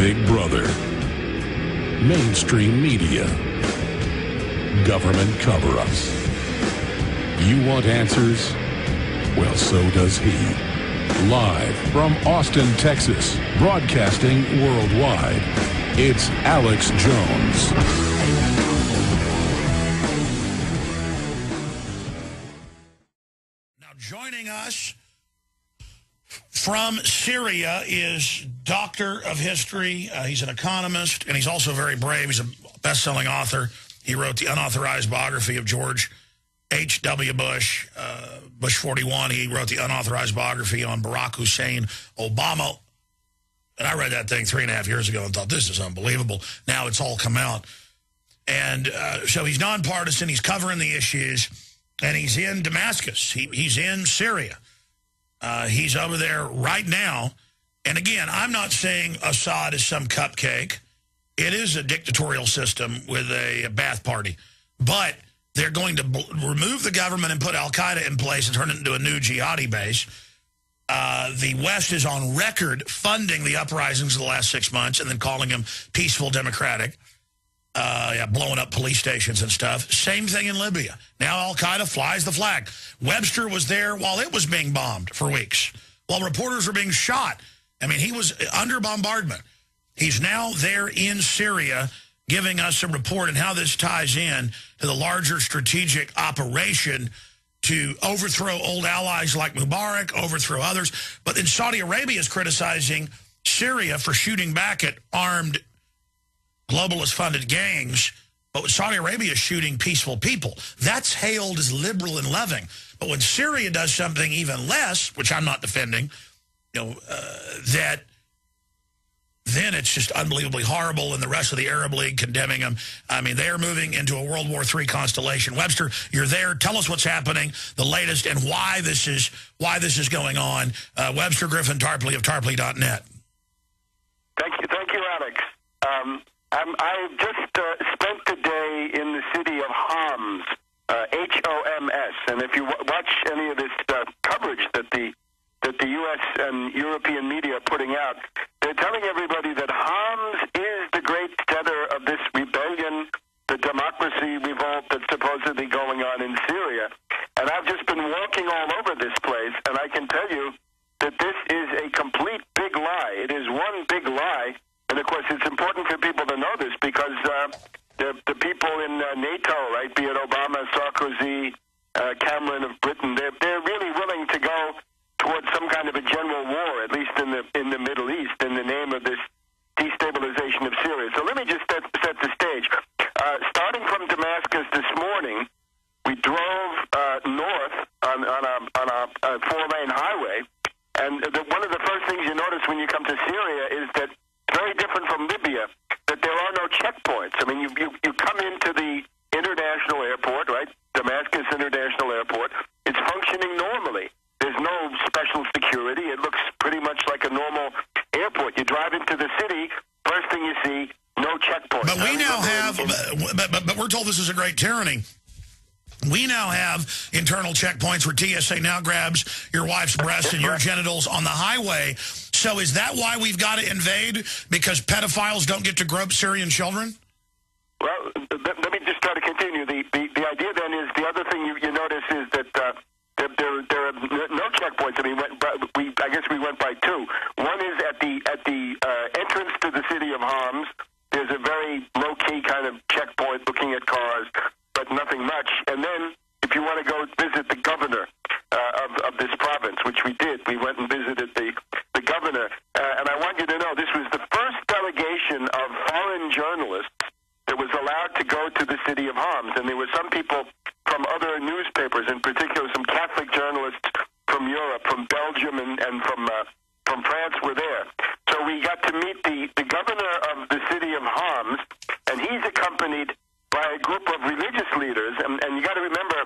Big Brother, mainstream media, government cover-ups. You want answers? Well, so does he. Live from Austin, Texas, broadcasting worldwide, it's Alex Jones. Now, joining us from Syria is Doctor of History. He's an economist, and he's also very brave. He's a best-selling author. He wrote the unauthorized biography of George H.W. Bush, Bush 41. He wrote the unauthorized biography on Barack Hussein Obama. And I read that thing 3.5 years ago and thought, this is unbelievable. Now it's all come out. And so he's nonpartisan. He's covering the issues. And he's in Damascus. He's in Syria. He's over there right now. And again, I'm not saying Assad is some cupcake. It is a dictatorial system with a bath party. But they're going to remove the government and put Al-Qaeda in place and turn it into a new jihadi base. The West is on record funding the uprisings of the last 6 months and then calling them peaceful democratic. Blowing up police stations and stuff. Same thing in Libya. Now Al-Qaeda flies the flag. Webster was there while it was being bombed for weeks, while reporters were being shot. I mean, he was under bombardment. He's now there in Syria giving us a report on how this ties in to the larger strategic operation to overthrow old allies like Mubarak, overthrow others. But then Saudi Arabia is criticizing Syria for shooting back at armed globalist-funded gangs, but Saudi Arabia is shooting peaceful people. That's hailed as liberal and loving. But when Syria does something even less, which I'm not defending, then it's just unbelievably horrible, and the rest of the Arab League condemning them. I mean, they are moving into a World War III constellation. Webster, you're there. Tell us what's happening, the latest, and why this is going on. Webster Griffin Tarpley of Tarpley.net. Thank you, Alex. I just spent the day in the city of Homs, H-O-M-S, and if you watch any of this coverage that the U.S. and European media are putting out, they're telling everybody that Homs is the great center of this rebellion, the democracy revolt that's supposedly going on in Syria. And I've just been walking all over this place, and I can tell you that this is a complete big lie. It is one big lie. And, of course, it's important for people to know this because the people in NATO, right, be it Obama, Sarkozy, Cameron of Britain, they're really willing to go towards some kind of a general war, at least in the Middle East, in the name of this destabilization of Syria. So let me just set the stage. Starting from Damascus this morning, we drove north on a four-lane highway, and one of the first things you notice when you come to Syria is that it's very different from Libya, that there are no checkpoints. I mean, you come into the international airport, right, Damascus International Airport. It's functioning normally. There's no special security. It looks pretty much like a normal airport. You drive into the city, first thing you see, no checkpoints. But we now have, but we're told this is a great tyranny. We now have internal checkpoints where TSA now grabs your wife's breasts and your genitals on the highway. So is that why we've got to invade? Because pedophiles don't get to grope Syrian children? Well, let me just try to continue. The idea then is the other thing you notice is that there are no checkpoints. I mean, I guess we went by two. One is at the entrance to the city of Homs. There's a very low-key kind of checkpoint looking at cars, but nothing much. And then if you want to go visit the governor of this province, which we did, we went and visited the governor. And I want you to know this was the first delegation of foreign journalists that was allowed to go to the city of Homs. And there were some people from other newspapers, in particular some Catholic journalists from Europe, from Belgium, and from France were there. So we got to meet the governor of the city of Homs, and he's accompanied by a group of religious leaders. And you got to remember,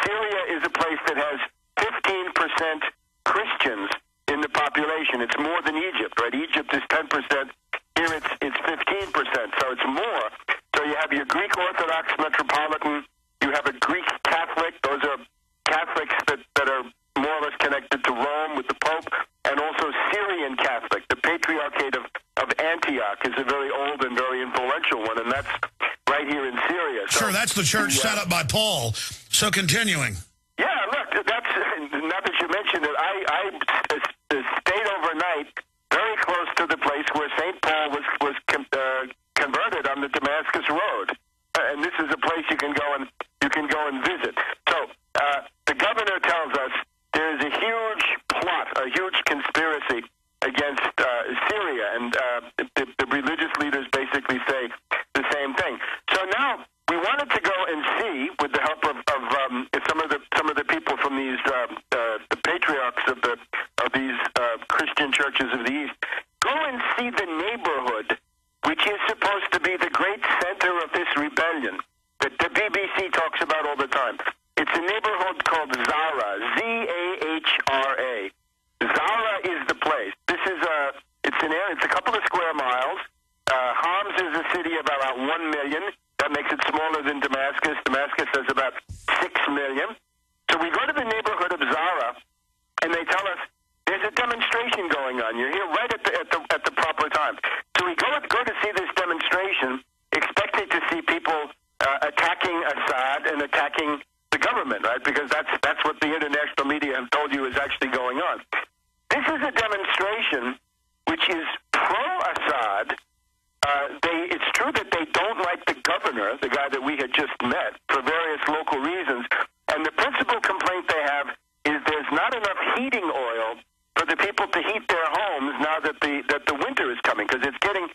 Syria is a place that has 15% Christians in the population. It's more than Egypt, right? Egypt is 10%. Here it's 15%, so it's more. So you have your Greek Orthodox Metropolitan, you have a Greek Catholic. Those are Catholics that are more or less connected to Rome with the Pope, and also Syrian Catholic, the Patriarchate of Antioch. that's the church set up by Paul. So continuing. Yeah, look, that's, now that you mentioned it, I stayed overnight very close to the place where St. Paul was converted on the Damascus Road. And this is a place you can go and visit. So the governor tells us there is a huge plot, a huge conspiracy against Syria, and the religious leaders basically say the same thing. So now we wanted to go and see, with the help of some of the people from these the patriarchs of these Christian churches of the East, go and see the neighborhood which is supposed to be the great center of this rebellion that the BBC talks about all the time. It's a neighborhood called Zara, Z-A-H-R-A. Zara is the place. This is it's a couple of square miles. Homs is a city of about 1 million. That makes it smaller than Damascus. Damascus has about 6 million. So we go to the neighborhood of Zara, and they tell us there's a demonstration going on. You're here right at the proper time. So we go to see this demonstration, expecting to see people attacking Assad and attacking the government, right? Because that's what the international media have told you is actually going on. This is a demonstration which is pro-Assad. It's true that they don't like the governor, the guy that we had just met, for various local reasons. And the principal complaint they have is there's not enough heating oil for the people to heat their homes now that the winter is coming, because it's getting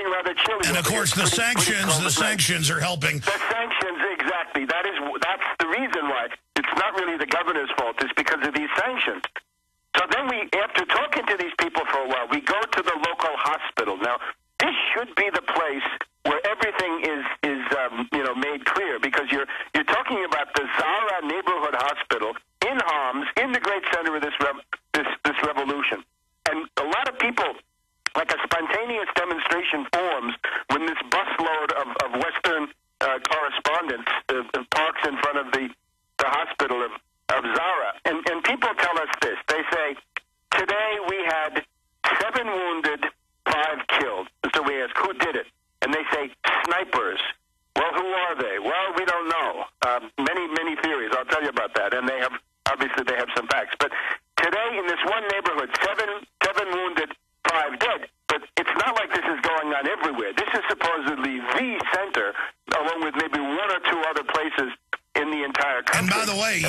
rather chilly. And of course, the sanctions are helping. The sanctions, exactly. That's the reason why. It's not really the governor's fault. It's because of these sanctions. So then after talking to these people for a while, we go to the local hospital. Now, this should be the place where everything is made clear, because you're talking about the Zara Neighborhood Hospital in Homs, in the great center of this revolution. And a lot of people, like a spontaneous demonstration forms when this busload of Western correspondents parks in front of the hospital of Zara. And people tell us this. They say, today we had 7 wounded, 5 killed. So we ask, who did it? And they say, snipers. Well, who are they? Well, we don't know. Many theories. I'll tell you about that. And obviously they have some facts. But today in this one neighborhood, 7 wounded, 5 dead. But it's not like this is going on everywhere. This is supposedly the center, along with maybe 1 or 2 other places in the entire country. And by the way,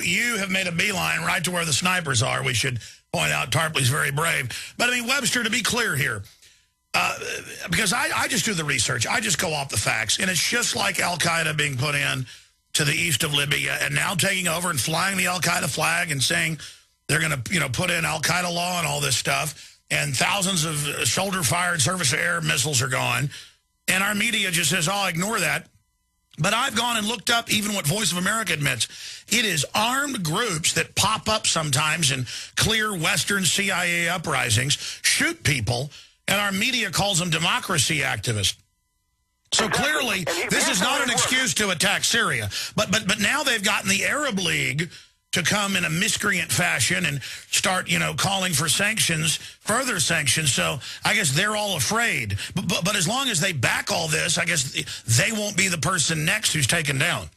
you have made a beeline right to where the snipers are. We should point out Tarpley's very brave. But, I mean, Webster, to be clear here, because I just do the research. I just go off the facts. And it's just like Al-Qaeda being put in to the east of Libya and now taking over and flying the Al-Qaeda flag and saying they're going to, put in Al-Qaeda law and all this stuff. And thousands of shoulder-fired surface-to-air missiles are gone. And our media just says, oh, ignore that. But I've gone and looked up even what Voice of America admits. It is armed groups that pop up sometimes in clear Western CIA uprisings, shoot people, and our media calls them democracy activists. So clearly, this is not an excuse to attack Syria. But now they've gotten the Arab League to come in a miscreant fashion and start, calling for sanctions, further sanctions. So I guess they're all afraid. But as long as they back all this, I guess they won't be the person next who's taken down.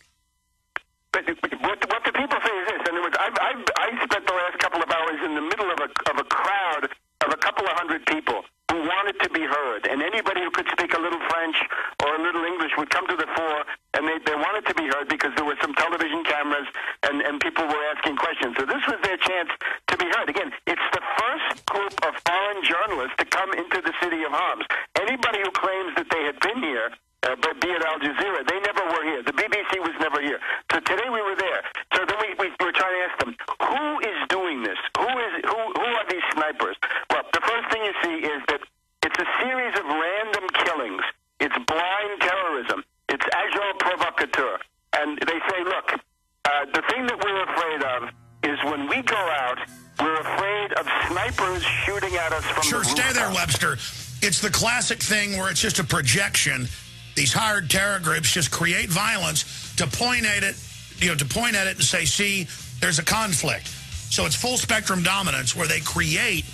But what the people say is this. In other words, I spent the last couple of hours in the middle of a crowd of a couple of hundred people who wanted to be heard. And anybody who could speak a little French or a little English would come to the fore, and they wanted to be heard because there were some television cameras and people were asking questions. So this was their chance to be heard. Again, it's the first group of foreign journalists to come into the city of Homs. Anybody who claims that they had been here, but be it Al Jazeera, they never were here. The BBC was never here. So today we were there. So then we were trying to ask them, who is doing this? Who are these snipers? Well, the first thing you see is that it's a series of random killings. It's blind terrorism. It's agent provocateur. And they say, look, the thing that we're afraid of is when we go out, we're afraid of snipers shooting at us from the rooftop. Stay there, Webster. It's the classic thing where it's just a projection. These hired terror groups just create violence to point at it, and say, see, there's a conflict. So it's full spectrum dominance where they create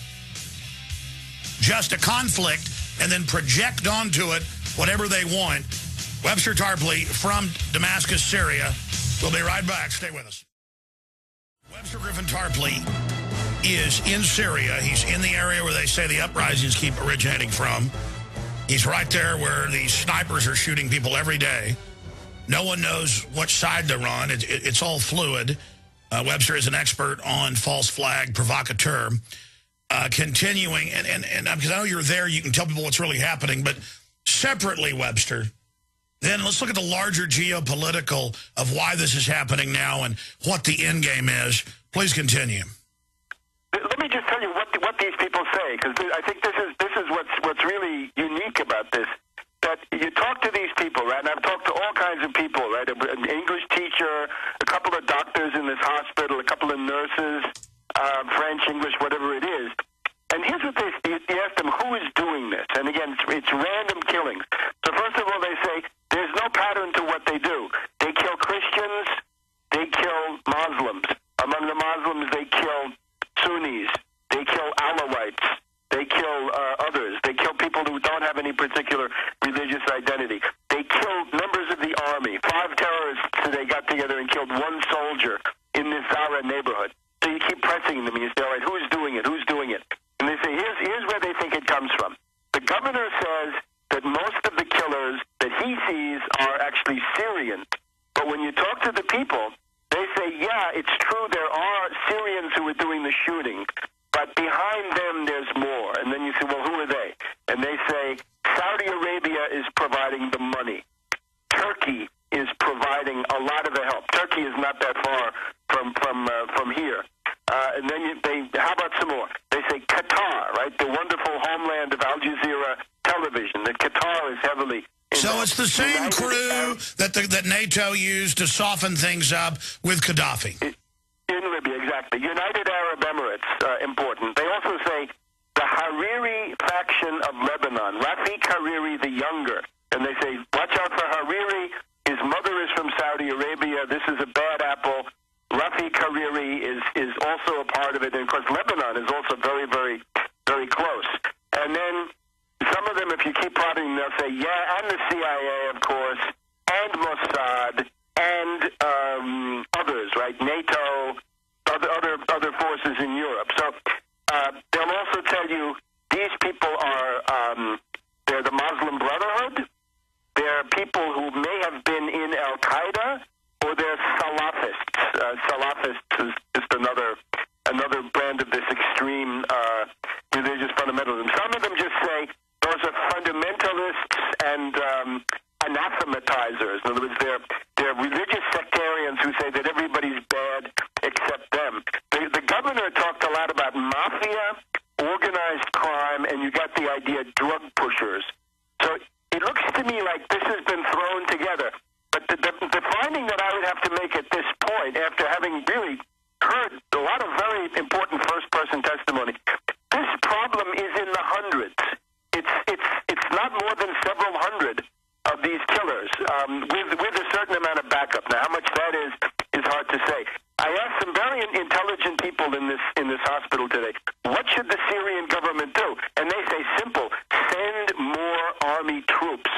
just a conflict and then project onto it whatever they want, Webster Tarpley from Damascus, Syria. We'll be right back. Stay with us. Webster Griffin Tarpley is in Syria. He's in the area where they say the uprisings keep originating from. He's right there where these snipers are shooting people every day. No one knows which side they're on. It's all fluid. Webster is an expert on false flag provocateur. Continuing, and because I know you're there, you can tell people what's really happening, but separately, Webster, then let's look at the larger geopolitical of why this is happening now and what the end game is. Please continue. Let me just tell you what these people say, because I think this is what's really unique about this. That you talk to these people, right? And I've talked to all kinds of people, right? An English teacher, a couple of doctors in this hospital, a couple of nurses, French, English, whatever it is. And here's what you ask them, who is doing this? And again, it's random killings. So first of all, they say there's no pattern to what they do. They kill Christians, they kill Muslims. Among the Muslims, they kill Sunnis, they kill Alawites, they kill others. They kill people who don't have any particular religious identity. They kill members of the army. 5 terrorists today got together and killed 1 soldier in this Zara neighborhood. So you keep pressing them and you say, all right, who's doing it? Who's doing it? And they say, here's where they think it comes from. The governor says that most of the killers that he sees are actually Syrian. But when you talk to the people, they say, yeah, it's true, there are Syrians who are doing the shooting, but behind them there's more. And then you say, well, who are they? And they say, Saudi Arabia is providing the money. Turkey is providing a lot of the help. Turkey is not that far from here. And then how about some more? They say Qatar, right? The wonderful homeland of Al Jazeera television. That Qatar is heavily involved. So it's the same crew that NATO used to soften things up with Gaddafi. In Libya, exactly. United Arab Emirates, important. They also say the Hariri faction of Lebanon, Rafiq Hariri the Younger. And they say, watch out for Hariri. His mother is from Saudi Arabia. This is a bad apple. Rafiq Hariri is also a part of it. And, of course, Lebanon is also very, very, very close. And then some of them, if you keep prodding, they'll say, yeah, and the CIA, of course, and Mossad, and others, right? NATO, other forces in Europe. So they'll also tell you these people are they're the Muslim Brotherhood. They're people who may have been in Al-Qaeda, or they're Salafists. Salafists is just another brand of this extreme religious fundamentalism. Some of them just say those are fundamentalists and anathematizers. In other words, they're religious sectarians who say that everybody's bad except them. The governor talked a lot about mafia, organized crime, and you got the idea, drug pushers. So it looks to me like this has been thrown together. But the finding that I would have to make at this point, after having really heard a lot of very important first-person testimony, this problem is in the hundreds. It's not more than several hundred of these killers, with a certain amount of backup. Now, how much that is hard to say. I asked some very intelligent people in this hospital today, what should the Syrian government do? And they say simple: send more army troops.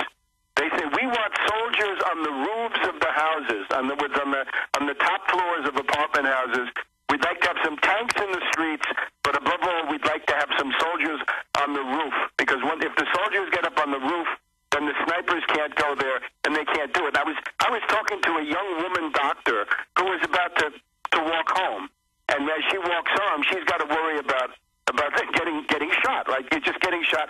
They say we want soldiers on the roofs of the houses, on the top floors of apartment houses. We'd like to have some tanks in the streets, but above all, we'd like to have some soldiers on the roof. Because if the soldiers get up on the roof, then the snipers can't go there, and they can't do it. I was talking to a young woman doctor who was about to walk home, and as she walks home, she's got to worry about getting shot. Like, you're just getting shot.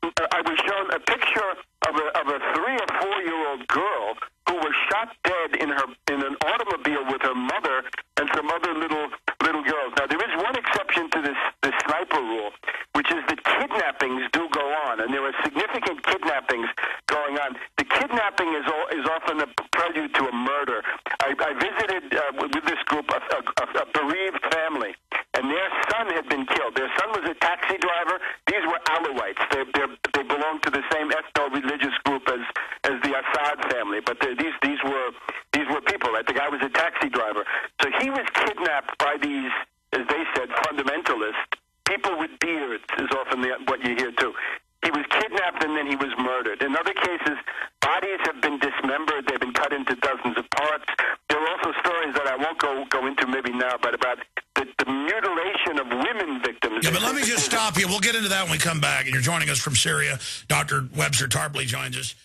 I was shown a picture of a 3 or 4-year-old girl who was shot dead in an automobile with her mother and some other little girls. Now, there is one exception to this sniper rule, which is that kidnappings do go on, and there are significant kidnappings going on. The kidnapping is often a prelude to a murder. I visited with this group a bereaved family, and their son had been killed. Their son was a taxi driver. These were Alawites. They belonged to the same ethno-religious group as the Assad family, but these were people, right? The guy was a taxi driver. So he was kidnapped by these, as they said, fundamentalists. People with beards is often what you hear too. He was kidnapped and then he was murdered. In other cases, bodies have been dismembered into dozens of parts. There are also stories that I won't go into maybe now, but about the mutilation of women victims. Yeah, but let me just stop you. We'll get into that when we come back. And you're joining us from Syria. Dr. Webster Tarpley joins us.